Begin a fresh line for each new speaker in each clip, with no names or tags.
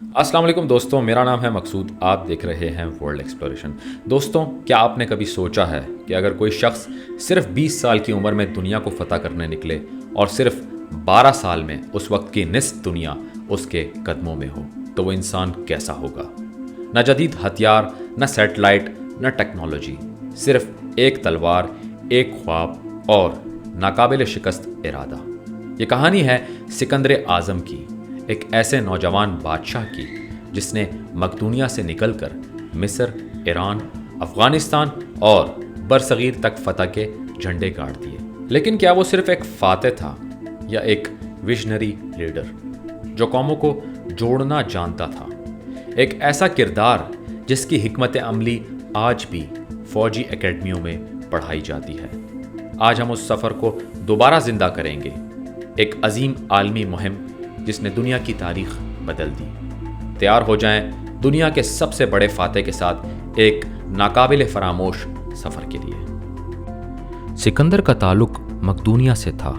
السلام علیکم دوستوں، میرا نام ہے مقصود. آپ دیکھ رہے ہیں ورلڈ ایکسپلوریشن. دوستوں، کیا آپ نے کبھی سوچا ہے کہ اگر کوئی شخص صرف 20 سال کی عمر میں دنیا کو فتح کرنے نکلے اور صرف 12 سال میں اس وقت کی نصف دنیا اس کے قدموں میں ہو تو وہ انسان کیسا ہوگا؟ نہ جدید ہتھیار، نہ سیٹلائٹ، نہ ٹیکنالوجی، صرف ایک تلوار، ایک خواب اور ناقابل شکست ارادہ. یہ کہانی ہے سکندر اعظم کی، ایک ایسے نوجوان بادشاہ کی جس نے مقدونیہ سے نکل کر مصر، ایران، افغانستان اور برصغیر تک فتح کے جھنڈے گاڑ دیے. لیکن کیا وہ صرف ایک فاتح تھا یا ایک ویژنری لیڈر جو قوموں کو جوڑنا جانتا تھا؟ ایک ایسا کردار جس کی حکمت عملی آج بھی فوجی اکیڈمیوں میں پڑھائی جاتی ہے. آج ہم اس سفر کو دوبارہ زندہ کریں گے، ایک عظیم عالمی مہم جس نے دنیا کی تاریخ بدل دی. تیار ہو جائیں دنیا کے سب سے بڑے فاتح کے ساتھ ایک ناقابل فراموش سفر کے لیے. سکندر کا تعلق مقدونیہ سے تھا.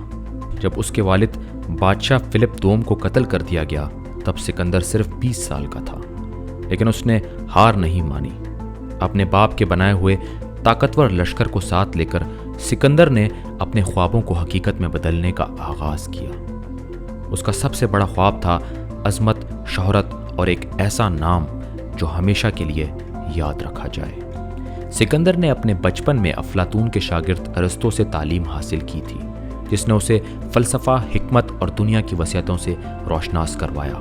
جب اس کے والد بادشاہ فلپ دوم کو قتل کر دیا گیا تب سکندر صرف 20 سال کا تھا، لیکن اس نے ہار نہیں مانی. اپنے باپ کے بنائے ہوئے طاقتور لشکر کو ساتھ لے کر سکندر نے اپنے خوابوں کو حقیقت میں بدلنے کا آغاز کیا. اس کا سب سے بڑا خواب تھا عظمت، شہرت اور ایک ایسا نام جو ہمیشہ کے لیے یاد رکھا جائے. سکندر نے اپنے بچپن میں افلاطون کے شاگرد ارسطو سے تعلیم حاصل کی تھی، جس نے اسے فلسفہ، حکمت اور دنیا کی وسعتوں سے روشناس کروایا.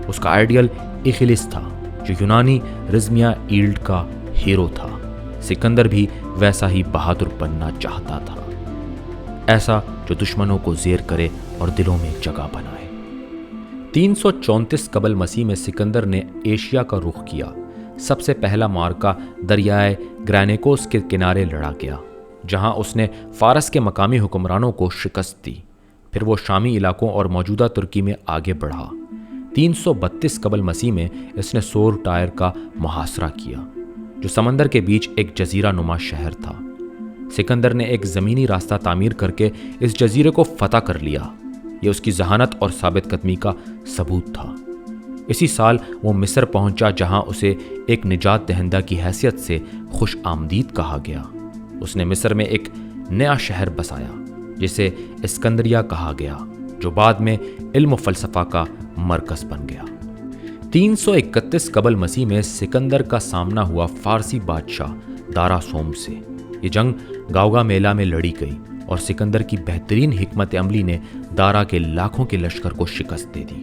اس کا آئیڈیل ایخیلس تھا جو یونانی رزمیا ایلڈ کا ہیرو تھا. سکندر بھی ویسا ہی بہادر بننا چاہتا تھا، ایسا جو دشمنوں کو زیر کرے اور دلوں میں جگہ بنائے. 334 قبل مسیح میں سکندر نے ایشیا کا رخ کیا. سب سے پہلا معرکہ دریائے گرینیکوس کے کنارے لڑا گیا، جہاں اس نے فارس کے مقامی حکمرانوں کو شکست دی. پھر وہ شامی علاقوں اور موجودہ ترکی میں آگے بڑھا. 332 قبل مسیح میں اس نے سور ٹائر کا محاصرہ کیا، جو سمندر کے بیچ ایک جزیرہ نما شہر تھا. سکندر نے ایک زمینی راستہ تعمیر کر کے اس جزیرے کو فتح کر لیا. یہ اس کی ذہانت اور ثابت قدمی کا ثبوت تھا. اسی سال وہ مصر پہنچا، جہاں اسے ایک نجات دہندہ کی حیثیت سے خوش آمدید کہا گیا. اس نے مصر میں ایک نیا شہر بسایا جسے اسکندریہ کہا گیا، جو بعد میں علم و فلسفہ کا مرکز بن گیا. 331 قبل مسیح میں سکندر کا سامنا ہوا فارسی بادشاہ دارا سوم سے. یہ جنگ گاؤگا میلہ میں لڑی گئی اور سکندر کی بہترین حکمت عملی نے دارا کے لاکھوں کے لشکر کو شکست دے دی.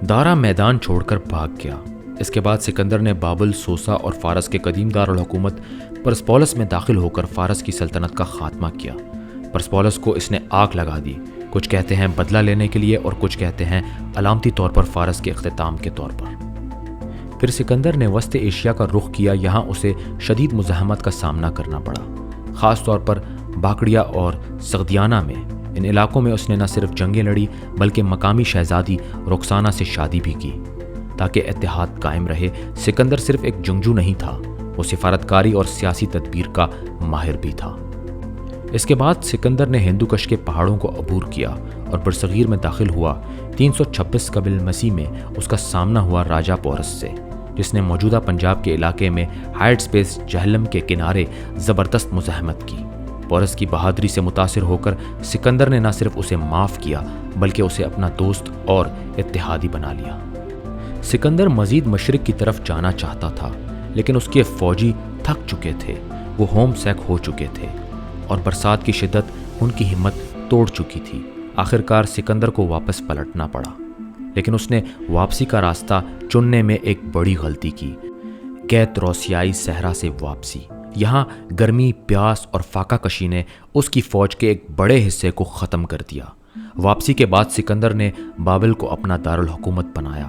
دارا میدان چھوڑ کر بھاگ گیا. اس کے بعد سکندر نے بابل، سوسا اور فارس کے قدیم دارالحکومت پرسپولس میں داخل ہو کر فارس کی سلطنت کا خاتمہ کیا. پرسپولس کو اس نے آگ لگا دی، کچھ کہتے ہیں بدلہ لینے کے لیے اور کچھ کہتے ہیں علامتی طور پر فارس کے اختتام کے طور پر. پھر سکندر نے وسط ایشیا کا رخ کیا. یہاں اسے شدید مزاحمت کا سامنا کرنا پڑا، خاص طور پر باکڑیا اور سغدیانہ میں. ان علاقوں میں اس نے نہ صرف جنگیں لڑی بلکہ مقامی شہزادی رخسانہ سے شادی بھی کی تاکہ اتحاد قائم رہے. سکندر صرف ایک جنگجو نہیں تھا، وہ سفارتکاری اور سیاسی تدبیر کا ماہر بھی تھا. اس کے بعد سکندر نے ہندوکش کے پہاڑوں کو عبور کیا اور برصغیر میں داخل ہوا. 326 قبل مسیح میں اس کا سامنا ہوا راجا پورس سے، جس نے موجودہ پنجاب کے علاقے میں ہائٹ سپیس جہلم کے کنارے زبردست مزاحمت کی. پورس کی بہادری سے متاثر ہو کر سکندر نے نہ صرف اسے معاف کیا بلکہ اسے اپنا دوست اور اتحادی بنا لیا. سکندر مزید مشرق کی طرف جانا چاہتا تھا، لیکن اس کے فوجی تھک چکے تھے، وہ ہوم سیک ہو چکے تھے اور برسات کی شدت ان کی ہمت توڑ چکی تھی. آخرکار سکندر کو واپس پلٹنا پڑا، لیکن اس نے واپسی کا راستہ چننے میں ایک بڑی غلطی کی. گیت روسیائی صحرا سے واپسی. یہاں گرمی، پیاس اور فاقہ کشی نے اس کی فوج کے ایک بڑے حصے کو ختم کر دیا. واپسی کے بعد سکندر نے بابل کو اپنا دارالحکومت بنایا.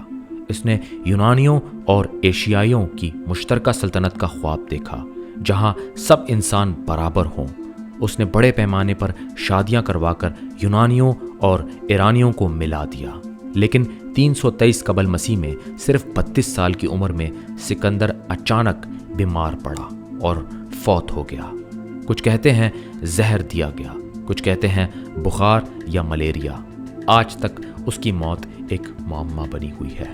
اس نے یونانیوں اور ایشیائیوں کی مشترکہ سلطنت کا خواب دیکھا جہاں سب انسان برابر ہوں. اس نے بڑے پیمانے پر شادیاں کروا کر یونانیوں اور ایرانیوں کو ملا دیا. لیکن 323 قبل مسیح میں صرف 32 سال کی عمر میں سکندر اچانک بیمار پڑا اور فوت ہو گیا. کچھ کہتے ہیں زہر دیا گیا، کچھ کہتے ہیں بخار یا ملیریا. آج تک اس کی موت ایک معمہ بنی ہوئی ہے.